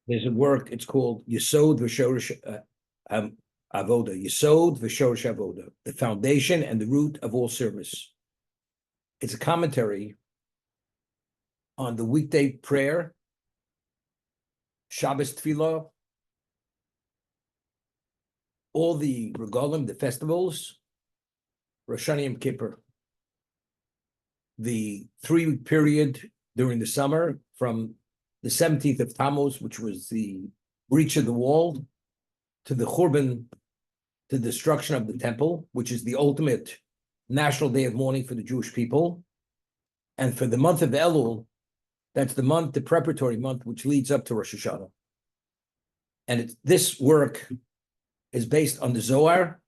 There's a work, it's called Yesod V'Shorosh Avoda, Yesod V'Shorosh Avoda, the foundation and the root of all service. It's a commentary on the weekday prayer, Shabbos Tefillah, all the regalim, the festivals, Rosh Hashanah Yom Kippur, the 3-week period during the summer from the 17th of Tammuz, which was the breach of the wall, to the Churban, to the destruction of the temple, which is the ultimate national day of mourning for the Jewish people. And for the month of Elul, that's the month, the preparatory month, which leads up to Rosh Hashanah. And this work is based on the Zohar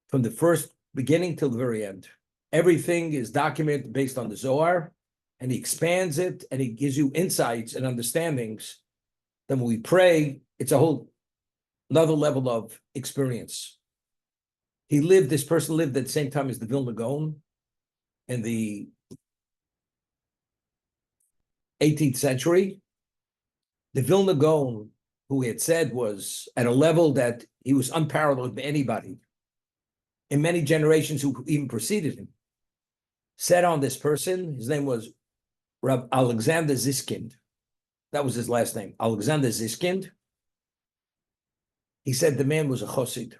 from the first beginning till the very end. Everything is documented based on the Zohar, and he expands it, and he gives you insights and understandings. Then when we pray, it's a whole another level of experience. This person lived at the same time as the Vilna Gaon in the 18th century. The Vilna Gaon, who he had said was at a level that he was unparalleled by anybody in many generations who even preceded him, said on this person, his name was Rab Alexander Ziskind. That was his last name, Alexander Ziskind. He said the man was a chassid,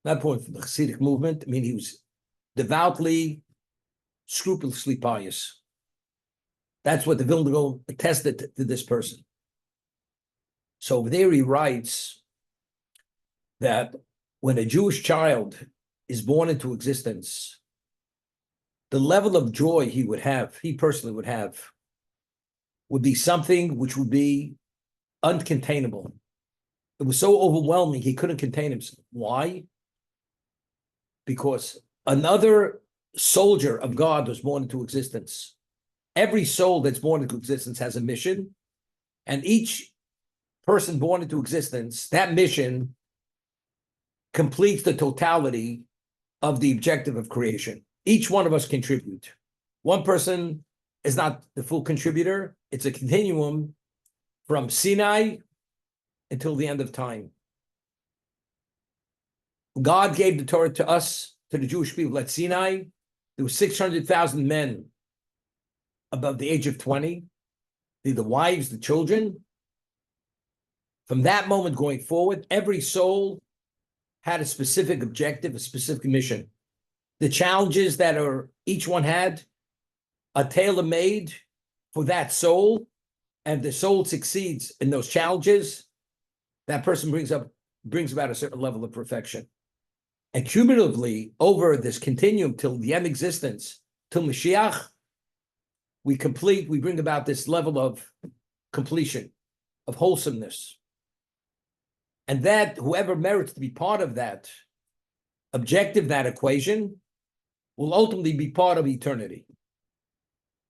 not point for the Hasidic movement. I mean, he was devoutly, scrupulously pious. That's what the Vilna Gaon attested to this person. So over there he writes that when a Jewish child is born into existence, the level of joy he personally would have, would be something which would be uncontainable. It was so overwhelming, he couldn't contain himself. Why? Because another soldier of God was born into existence. Every soul that's born into existence has a mission, and each person born into existence, that mission completes the totality of the objective of creation. Each one of us contribute. One person is not the full contributor. It's a continuum from Sinai until the end of time. God gave the Torah to us, to the Jewish people at Sinai. There were 600,000 men above the age of 20, the wives, the children. From that moment going forward, every soul had a specific objective, a specific mission. The challenges that each one had are tailor-made for that soul, and the soul succeeds in those challenges, that person brings about a certain level of perfection. And cumulatively, over this continuum till the end existence, till Mashiach, we bring about this level of completion, of wholesomeness. And that whoever merits to be part of that objective, that equation, will ultimately be part of eternity.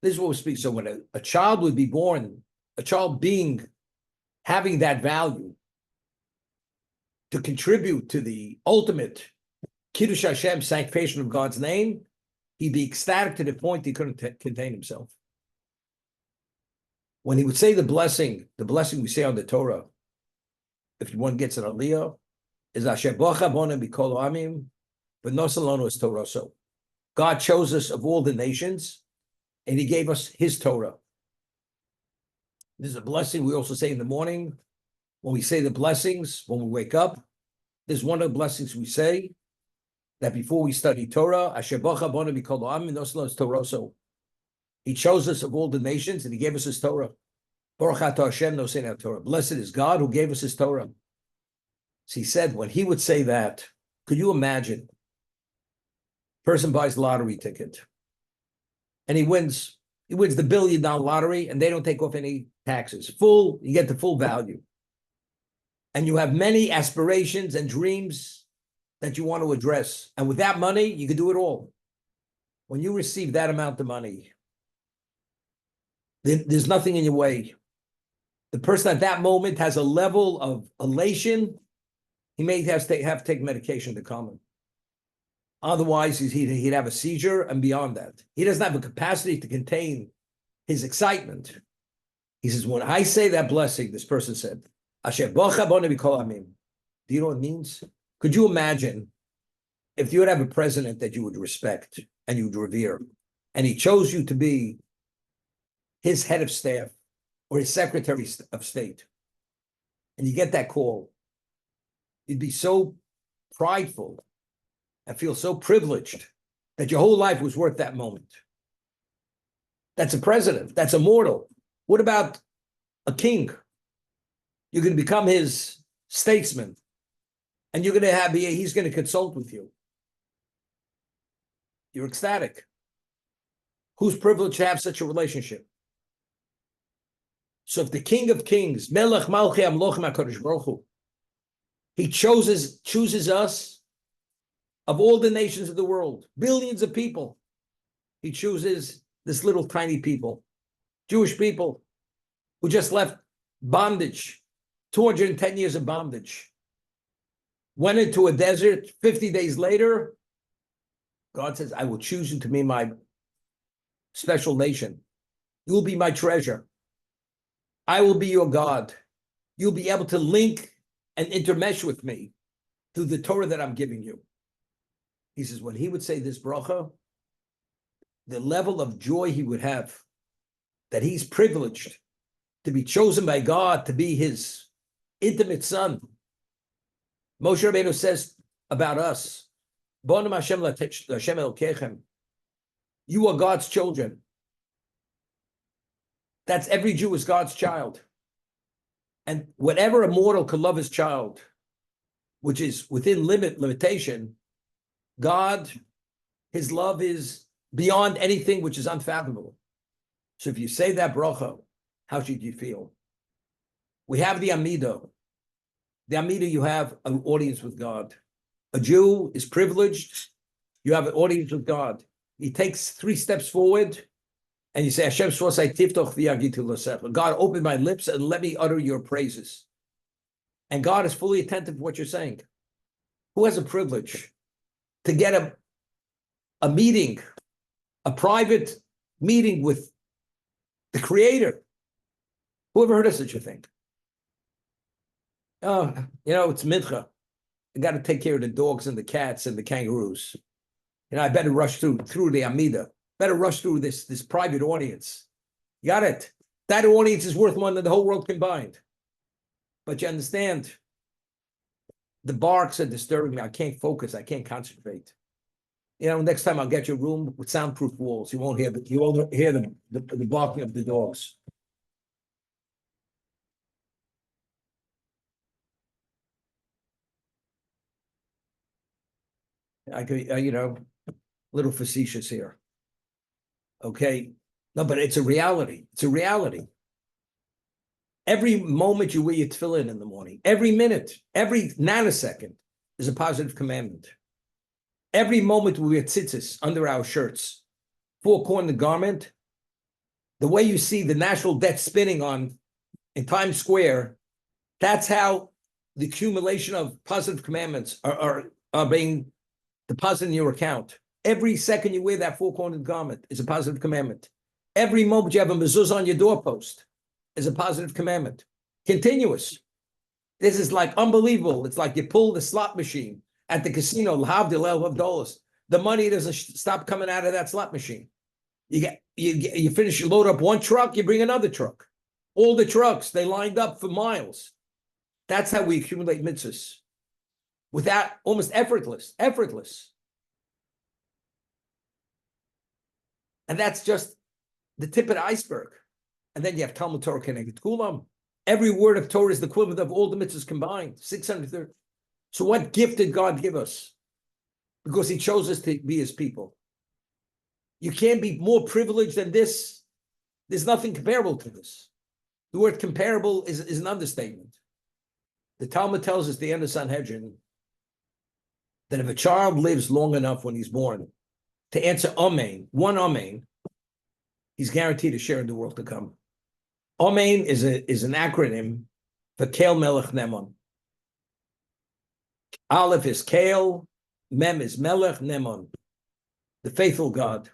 This is what we speak. So when a child would be born, a child having that value to contribute to the ultimate Kiddush Hashem, sanctification of God's name, he'd be ecstatic to the point he couldn't contain himself. When he would say the blessing we say on the Torah, if one gets an aliyah, is Asher Bocha Bona B'Kol Amim, but Nosalonu is Torah. So God chose us of all the nations, and he gave us his Torah. This is a blessing we also say in the morning. When we say the blessings, when we wake up, this is one of the blessings we say, that before we study Torah, Asher Bocha Bona B'Kol Amim, Nosalonu is Torah. So he chose us of all the nations, and he gave us his Torah. Baruch atah Hashem nosein Torah. Blessed is God who gave us his Torah. So he said, when he would say that, could you imagine? Person buys the lottery ticket, and he wins the $1 billion lottery, and they don't take off any taxes. You get the full value. And you have many aspirations and dreams that you want to address. And with that money, you can do it all. When you receive that amount of money, there's nothing in your way. The person at that moment has a level of elation. He may have to take medication to calm him. Otherwise, he'd have a seizure and beyond that. He doesn't have a capacity to contain his excitement. He says, when I say that blessing, this person said, Asher bocha bonu b'kol amim. Do you know what it means? Could you imagine if you would have a president that you would respect and you would revere, and he chose you to be his head of staff or his secretary of state, and you get that call, you'd be so prideful and feel so privileged that your whole life was worth that moment. That's a president. That's immortal. What about a king? You're going to become his statesman, and you're going to have he's going to consult with you. You're ecstatic. Who's privileged to have such a relationship? So if the King of Kings, Melech Malchei Amlochim HaKadosh Baruch Hu, he chooses us of all the nations of the world, billions of people. He chooses this little tiny people, Jewish people, who just left bondage, 210 years of bondage, went into a desert. 50 days later, God says, I will choose you to be my special nation. You will be my treasure. I will be your God. You'll be able to link and intermesh with me through the Torah that I'm giving you. He says, when he would say this bracha, the level of joy he would have, that he's privileged to be chosen by God to be his intimate son. Moshe Rabbeinu says about us, Bonam Hashem Hashem Elokechem, you are God's children. That's every Jew is God's child. And whatever a mortal could love his child, which is within limitation, God, his love is beyond anything which is unfathomable. So if you say that bracha, how should you feel? We have the Amidah. The Amidah, you have an audience with God. A Jew is privileged. You have an audience with God. He takes 3 steps forward, and you say, Hashem Swasai Tiftoch V'Yagitu L'Secha. God, open my lips and let me utter your praises. And God is fully attentive to what you're saying. Who has a privilege to get a meeting, a private meeting with the Creator? Who ever heard of such a thing? Oh, it's mincha. I got to take care of the dogs and the cats and the kangaroos. I better rush through the Amida. Better rush through this private audience. Got it? That audience is worth more than the whole world combined. But you understand, the barks are disturbing me. I can't focus. I can't concentrate. Next time I'll get you a room with soundproof walls. You won't hear the barking of the dogs. I could, a little facetious here. Okay. No, but it's a reality. It's a reality. Every moment you wear your tefillin in the morning, every minute, every nanosecond is a positive commandment. Every moment we wear tzitzis under our shirts, 4-cornered garment, the way you see the national debt spinning in Times Square, that's how the accumulation of positive commandments are being deposited in your account. Every second you wear that 4-cornered garment is a positive commandment. Every moment you have a mezuzah on your doorpost is a positive commandment. Continuous. This is like unbelievable. It's like you pull the slot machine at the casino, l'havdil el havdolos. The money doesn't stop coming out of that slot machine. You finish, you load up one truck, you bring another truck. All the trucks, they lined up for miles. That's how we accumulate mitzvahs. Without, almost effortless. And that's just the tip of the iceberg. And then you have Talmud Torah Keneged Kulam. Every word of Torah is the equivalent of all the mitzvahs combined, 630. So what gift did God give us? Because he chose us to be his people. You can't be more privileged than this. There's nothing comparable to this. The word comparable is an understatement. The Talmud tells us at the end of Sanhedrin that if a child lives long enough when he's born to answer Amen, one Amen, he's guaranteed a share in the world to come. Amen is an acronym for Kel Melech Nemon. Aleph is Kel, Mem is Melech, Nemon, the faithful God.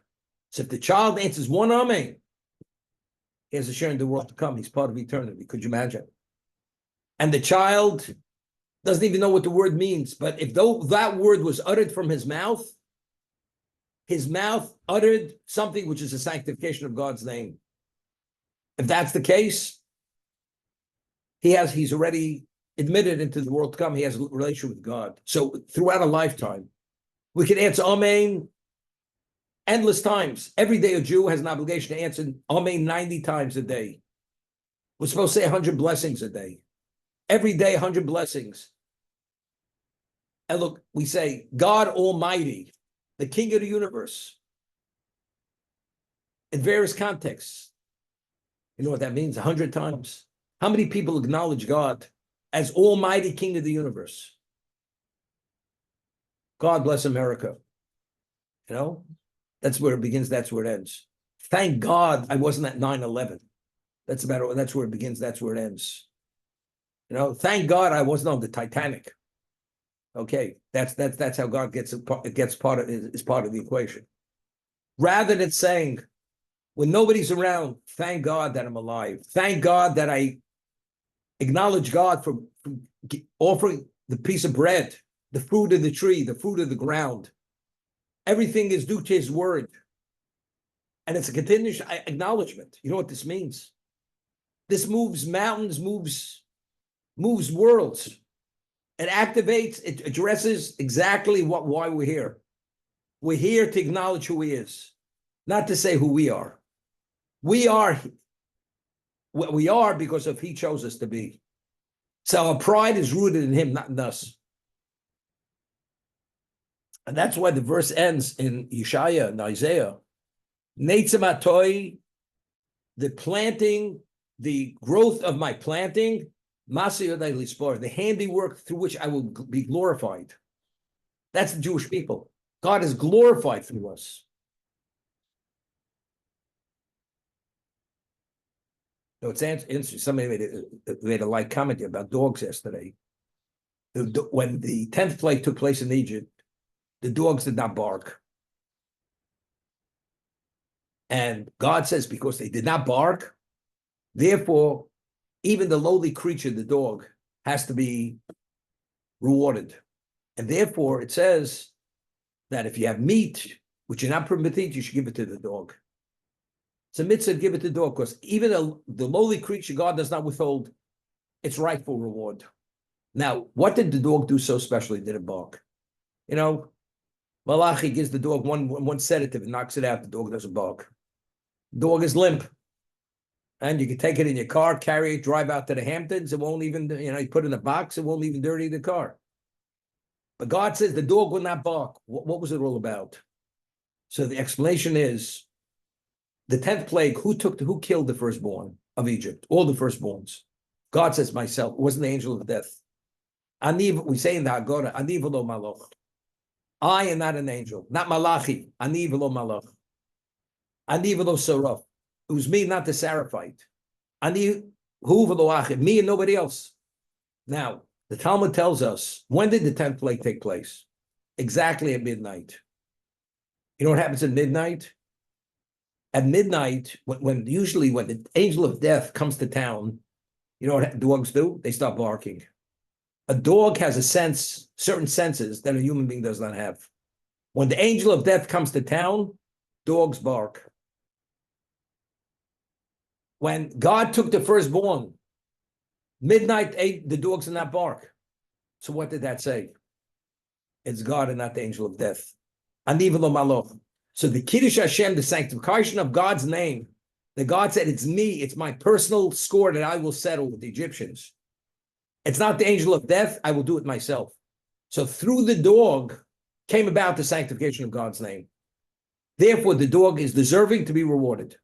So if the child answers one Amen, He has a share in the world to come. He's part of eternity. Could you imagine? And the child doesn't even know what the word means. But if though that word was uttered from his mouth uttered something which is a sanctification of God's name. If that's the case, he's already admitted into the world to come. He has a relationship with God. So throughout a lifetime, we can answer Amen endless times. Every day a Jew has an obligation to answer Amen 90 times a day. We're supposed to say 100 blessings a day. Every day, 100 blessings. And look, we say, God Almighty, the King of the universe, in various contexts. You know what that means? 100 times. How many people acknowledge God as Almighty King of the universe? God bless America. You know, that's where it begins. That's where it ends. Thank God I wasn't at 9/11. That's where it begins. That's where it ends. You know, thank God I wasn't on the Titanic. Okay, that's how God is part of the equation. Rather than saying, when nobody's around, thank God that I'm alive. Thank God that I acknowledge God for offering the piece of bread, the fruit of the tree, the fruit of the ground. Everything is due to his word. And it's a continuous acknowledgement. You know what this means? This moves mountains, moves worlds. It activates, it addresses exactly why we're here. We're here to acknowledge who he is, not to say who we are. We are what we are because of he chose us to be. So our pride is rooted in him, not in us. And that's why the verse ends in Yeshaya and Isaiah. Neitzamatoi, the planting, the growth of my planting, the handiwork through which I will be glorified. That's the Jewish people. God is glorified through us. So it's interesting. Somebody made a light comment about dogs yesterday. When the 10th plague took place in Egypt, the dogs did not bark. And God says, because they did not bark, therefore, even the lowly creature, the dog, has to be rewarded. And therefore, it says that if you have meat, which you're not permitted to eat, you should give it to the dog. It's a mitzvah to give it to the dog, because even the lowly creature, God does not withhold its rightful reward. Now, what did the dog do so specially? Did it bark? You know, Malachi gives the dog one sedative and knocks it out. The dog doesn't bark. The dog is limp. And you can take it in your car, carry it, drive out to the Hamptons. It won't even, you put it in a box. It won't even dirty the car. But God says the dog will not bark. What was it all about? So the explanation is the 10th plague, who killed the firstborn of Egypt? All the firstborns. God says, myself. It wasn't the angel of death. We say in the Haggadah, Ani v'lo malach. I am not an angel, not Malachi. Ani v'lo malach. Ani v'lo saraf. It was me, not the Seraphite. Ani hu v'lo achid. Me and nobody else. Now, the Talmud tells us, when did the 10th plague take place? Exactly at midnight. You know what happens at midnight? At midnight, when usually when the angel of death comes to town, you know what dogs do? They start barking. A dog has certain senses that a human being does not have. When the angel of death comes to town, dogs bark. When God took the firstborn, midnight, the dogs did not bark. So what did that say? It's God and not the angel of death. Ani v'lo malach. So the Kiddush Hashem, the sanctification of God's name, that God said, it's me, it's my personal score that I will settle with the Egyptians. It's not the angel of death, I will do it myself. So through the dog came about the sanctification of God's name. Therefore, the dog is deserving to be rewarded.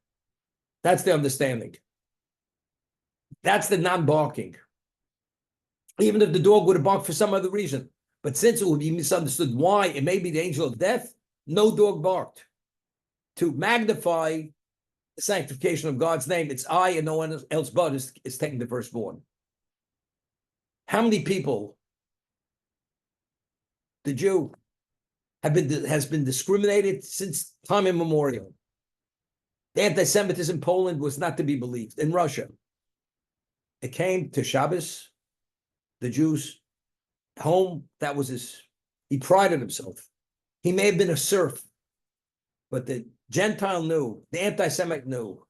That's the understanding. That's the non-barking. Even if the dog would have barked for some other reason. But since it would be misunderstood why it may be the angel of death, no dog barked. To magnify the sanctification of God's name, it's I and no one else but is taking the firstborn. How many people, the Jew, has been discriminated since time immemorial? The anti-Semitism in Poland was not to be believed. In Russia, it came to Shabbos, the Jews' home. That was he prided himself. He may have been a serf, but the Gentile knew, the anti-Semite knew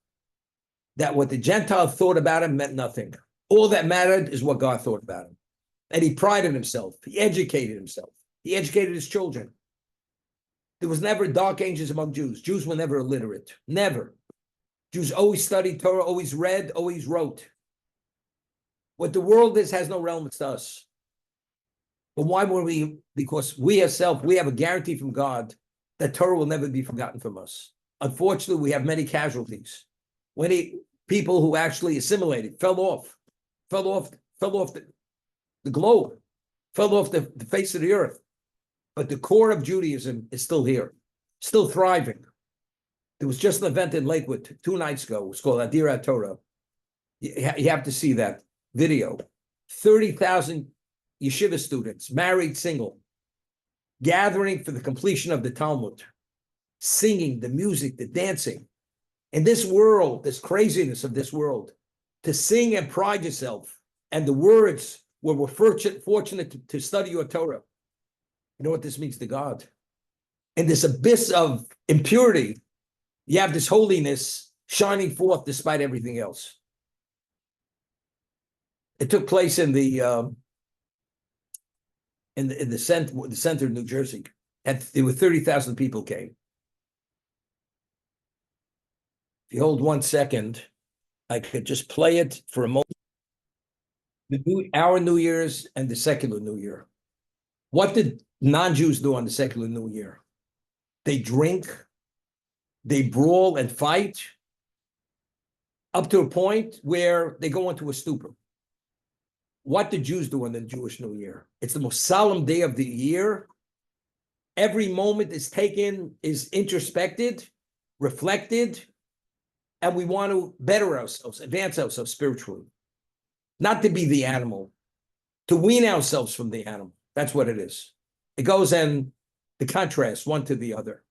that what the Gentile thought about him meant nothing. All that mattered is what God thought about him. And he prided himself. He educated himself. He educated his children. There was never dark ages among Jews. Jews were never illiterate. Never. Jews always studied Torah, always read, always wrote. What the world is has no relevance to us. But why were we? Because we ourselves, we have a guarantee from God that Torah will never be forgotten from us. Unfortunately, we have many casualties. Many people who actually assimilated, fell off the globe, fell off the face of the earth. But the core of Judaism is still here, still thriving. There was just an event in Lakewood 2 nights ago. It was called Adira Torah. You have to see that video. 30,000 yeshiva students, married, single, gathering for the completion of the Talmud, singing, the music, the dancing. In this world, this craziness of this world, to sing and pride yourself, and the words where we're fortunate to study your Torah. You know what this means to God? In this abyss of impurity, you have this holiness shining forth despite everything else. It took place in the center of New Jersey, and there were 30,000 people came. If you hold 1 second, I could just play it for a moment. Our New Year's and the secular New Year. What did non-Jews do on the secular New Year? They drink, they brawl and fight, up to a point where they go into a stupor. What did Jews do on the Jewish New Year? It's the most solemn day of the year. Every moment is taken, is introspected, reflected, and we want to better ourselves, advance ourselves spiritually. Not to be the animal, to wean ourselves from the animal. That's what it is. It goes in the contrast, one to the other.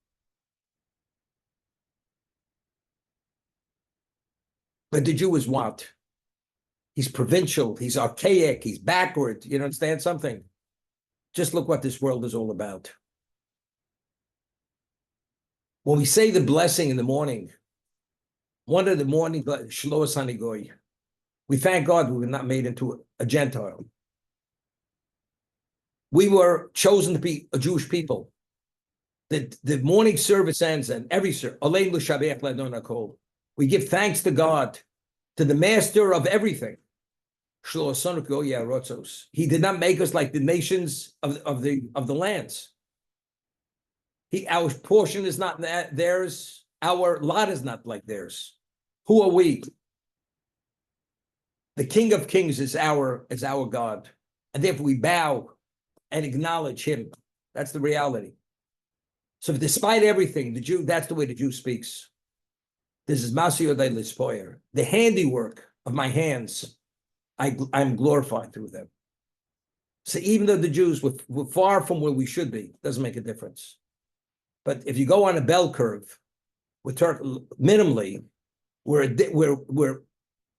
But the Jew is what? He's provincial, he's archaic, he's backward. You understand something? Just look what this world is all about. When we say the blessing in the morning, one of the morning, Shloas Hanigoy, we thank God we were not made into a Gentile. We were chosen to be a Jewish people. The morning service ends, and every service, we give thanks to God, to the master of everything. He did not make us like the nations of the lands. Our portion is not theirs. Our lot is not like theirs. Who are we? The King of Kings is our God, and therefore we bow and acknowledge him. That's the reality. So despite everything, that's the way the Jew speaks. This is Masio de Lispoyer. The handiwork of my hands, I'm glorified through them. So even though the Jews were far from where we should be, doesn't make a difference. But if you go on a bell curve, minimally, we're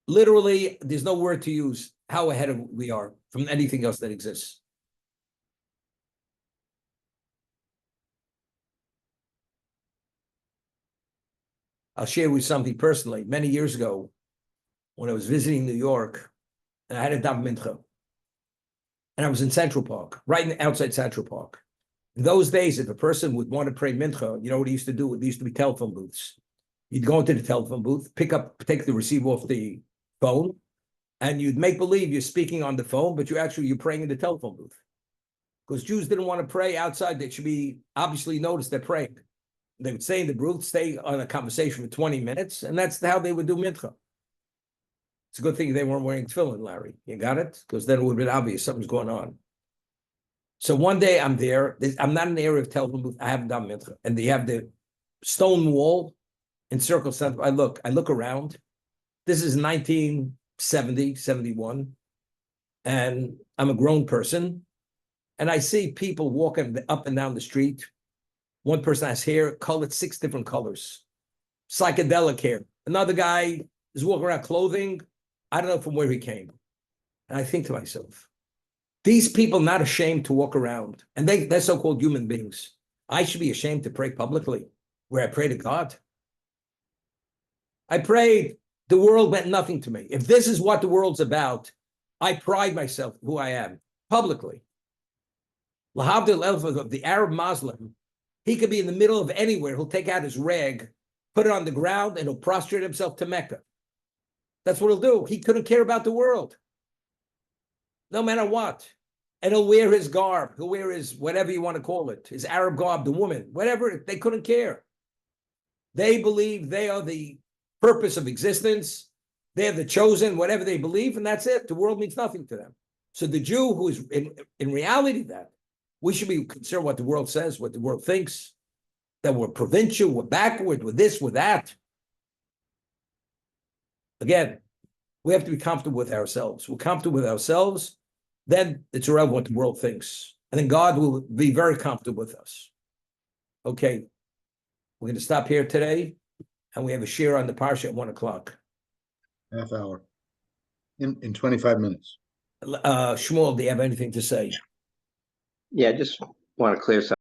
literally, there's no word to use how ahead we are from anything else that exists. I'll share with you something personally. Many years ago, when I was visiting New York, and I had a dav mincha, and I was in Central Park, right outside Central Park. In those days, if a person would want to pray mincha, you know what he used to do? There used to be telephone booths. You'd go into the telephone booth, take the receiver off the phone, and you'd make believe you're speaking on the phone, but you're praying in the telephone booth. Because Jews didn't want to pray outside. They should be obviously noticed they're praying. They would stay in the booth, stay on a conversation for 20 minutes, and that's how they would do mincha. It's a good thing they weren't wearing tefillin, Larry. You got it? Because then it would have been obvious something's going on. So one day I'm there. I'm not in the area of telephone booth. I haven't done mincha. And they have the stone wall in Circle Center. I look around. This is 1970, 71. And I'm a grown person. And I see people walking up and down the street. One person has hair colored 6 different colors. psychedelic hair. Another guy is walking around clothing. I don't know from where he came. And I think to myself, these people not ashamed to walk around, and they're so-called human beings. I should be ashamed to pray publicly where I pray to God. I prayed. The world meant nothing to me. If this is what the world's about, I pride myself who I am publicly. Lahavdil Elfa of the Arab Muslim, he could be in the middle of anywhere. He'll take out his rag, put it on the ground, and he'll prostrate himself to Mecca. That's what he'll do. He couldn't care about the world, no matter what. And he'll wear his garb. He'll wear his, whatever you want to call it, his Arab garb, the woman, whatever. They couldn't care. They believe they are the purpose of existence. They're the chosen, whatever they believe, and that's it. The world means nothing to them. So the Jew who is in reality that, we should be concerned what the world says, what the world thinks, that we're provincial, we're backward, we're this, we're that. Again, we have to be comfortable with ourselves. We're comfortable with ourselves, then it's irrelevant what the world thinks. And then God will be very comfortable with us. Okay, we're going to stop here today, and we have a share on the parsha at 1 o'clock. Half hour. In 25 minutes. Shmuel, do you have anything to say? Yeah, I just want to clear something.